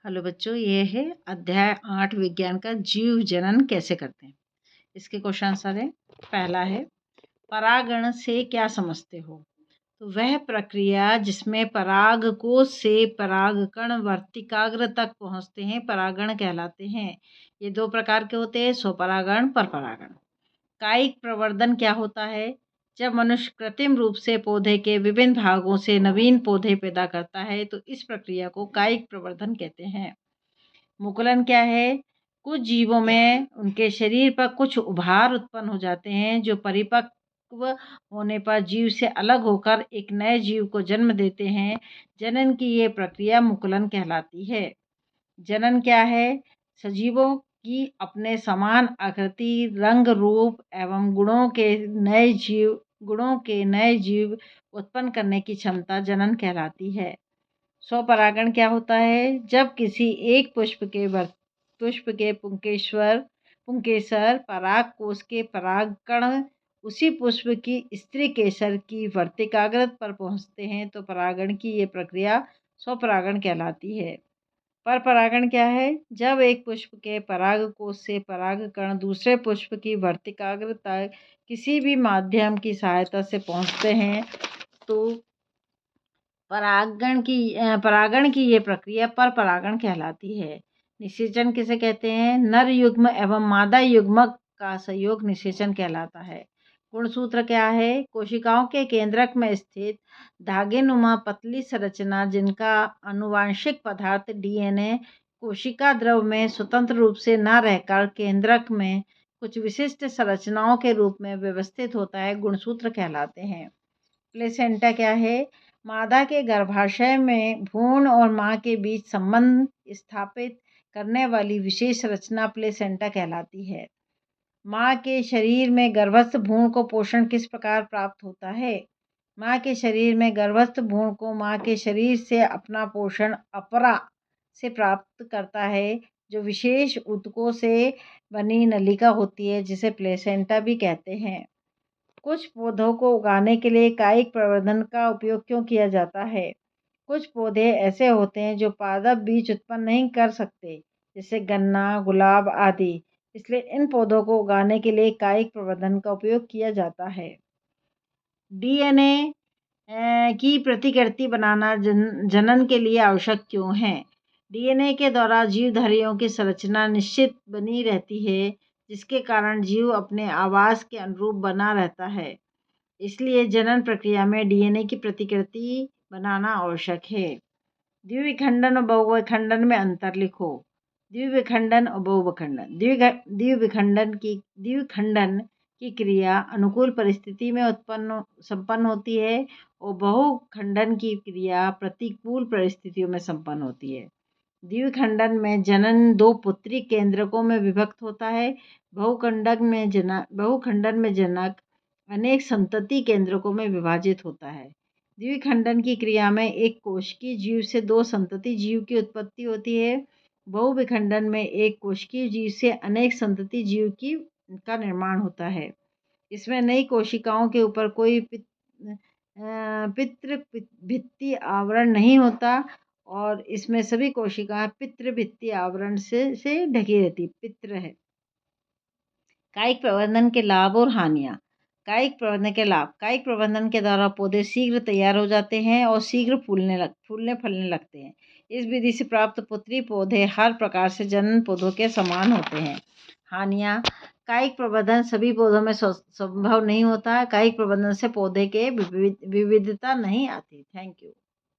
Hello बच्चों, ये है अध्याय 8 विज्ञान का जीव जनन कैसे करते हैं। इसके क्वेश्चन आंसर है। पहला है, परागण से क्या समझते हो? तो वह प्रक्रिया जिसमें पराग कोश से परागकण वर्तिकाग्र तक पहुंचते हैं परागण कहलाते हैं। ये दो प्रकार के होते हैं, स्वपरागण, परपरागण। कायिक प्रवर्धन क्या होता है? जब मनुष्य कृत्रिम रूप से पौधे के विभिन्न भागों से नवीन पौधे पैदा करता है तो इस प्रक्रिया को कायिक प्रवर्धन कहते हैं। मुकुलन क्या है? कुछ जीवों में उनके शरीर पर कुछ उभार उत्पन्न हो जाते हैं जो परिपक्व होने पर जीव से अलग होकर एक नए जीव को जन्म देते हैं। जनन की ये प्रक्रिया मुकुलन कहलाती है। जनन क्या है? सजीवों की अपने समान आकृति, रंग, रूप एवं गुणों के नए जीव उत्पन्न करने की क्षमता जनन कहलाती है। स्वपरागण क्या होता है? जब किसी एक पुष्प के पुंकेसर पराग कोश के परागकण उसी पुष्प की स्त्री केसर की वर्तिकाग्रत पर पहुंचते हैं तो परागण की ये प्रक्रिया स्वपरागण कहलाती है। परपरागण क्या है? जब एक पुष्प के पराग कोश से परागकण दूसरे पुष्प की वर्तिकाग्र तक किसी भी माध्यम की सहायता से पहुंचते हैं तो परागण की ये प्रक्रिया परपरागण कहलाती है। निषेचन किसे कहते हैं? नर युग्म एवं मादा युग्मक का संयोग निषेचन कहलाता है। गुणसूत्र क्या है? कोशिकाओं के केंद्रक में स्थित धागेनुमा पतली संरचना जिनका आनुवांशिक पदार्थ डीएनए कोशिका द्रव में स्वतंत्र रूप से न रहकर केंद्रक में कुछ विशिष्ट संरचनाओं के रूप में व्यवस्थित होता है, गुणसूत्र कहलाते हैं। प्लेसेंटा क्या है? मादा के गर्भाशय में भ्रूण और मां के बीच संबंध स्थापित करने वाली विशेष रचना प्लेसेंटा कहलाती है। मां के शरीर में गर्भस्थ भ्रूण को पोषण किस प्रकार प्राप्त होता है? मां के शरीर में गर्भस्थ भ्रूण को मां के शरीर से अपना पोषण अपरा से प्राप्त करता है, जो विशेष ऊतकों से बनी नलिका होती है, जिसे प्लेसेंटा भी कहते हैं। कुछ पौधों को उगाने के लिए कायिक प्रवर्धन का उपयोग क्यों किया जाता है? कुछ पौधे ऐसे होते हैं जो पादप बीज उत्पन्न नहीं कर सकते, जैसे गन्ना, गुलाब आदि। इसलिए इन पौधों को उगाने के लिए कायिक प्रवर्धन का उपयोग किया जाता है। डीएनए की प्रतिकृति बनाना जनन के लिए आवश्यक क्यों है? डीएनए के द्वारा जीवधारियों की संरचना निश्चित बनी रहती है, जिसके कारण जीव अपने आवास के अनुरूप बना रहता है। इसलिए जनन प्रक्रिया में डीएनए की प्रतिकृति बनाना आवश्यक है। द्विविखंडन और बहुविखंडन में अंतर लिखो। द्विविखंडन और बहुविखंडन। द्विविखंडन की क्रिया अनुकूल परिस्थिति में संपन्न होती है और बहुखंडन की क्रिया प्रतिकूल परिस्थितियों में संपन्न होती है। द्विखंडन में जनन दो पुत्री केंद्रकों में विभक्त होता है। बहुखंडन में जनक अनेक संतति केंद्रकों में विभाजित होता है। द्विखंडन की क्रिया में एक कोशिकीय जीव से दो संतति जीव की उत्पत्ति होती है। बहुविखंडन में एक कोशिकीय जीव से अनेक संतति जीव का निर्माण होता है। इसमें नई कोशिकाओं के ऊपर कोई पितृभित्ति आवरण नहीं होता और इसमें सभी कोशिकाएं पितृभित्ति आवरण से ढकी रहती। पितृ है। कायिक प्रवर्धन के लाभ और हानियाँ। कायिक प्रवर्धन के लाभ। कायिक प्रवर्धन के द्वारा पौधे शीघ्र तैयार हो जाते हैं और शीघ्र फूलने फलने लगते हैं। इस विधि से प्राप्त पुत्री पौधे हर प्रकार से जनन पौधों के समान होते हैं। हानियाँ। कायिक प्रवर्धन सभी पौधों में संभव नहीं होता है। कायिक प्रवर्धन से पौधे के विविधता नहीं आती। Thank you.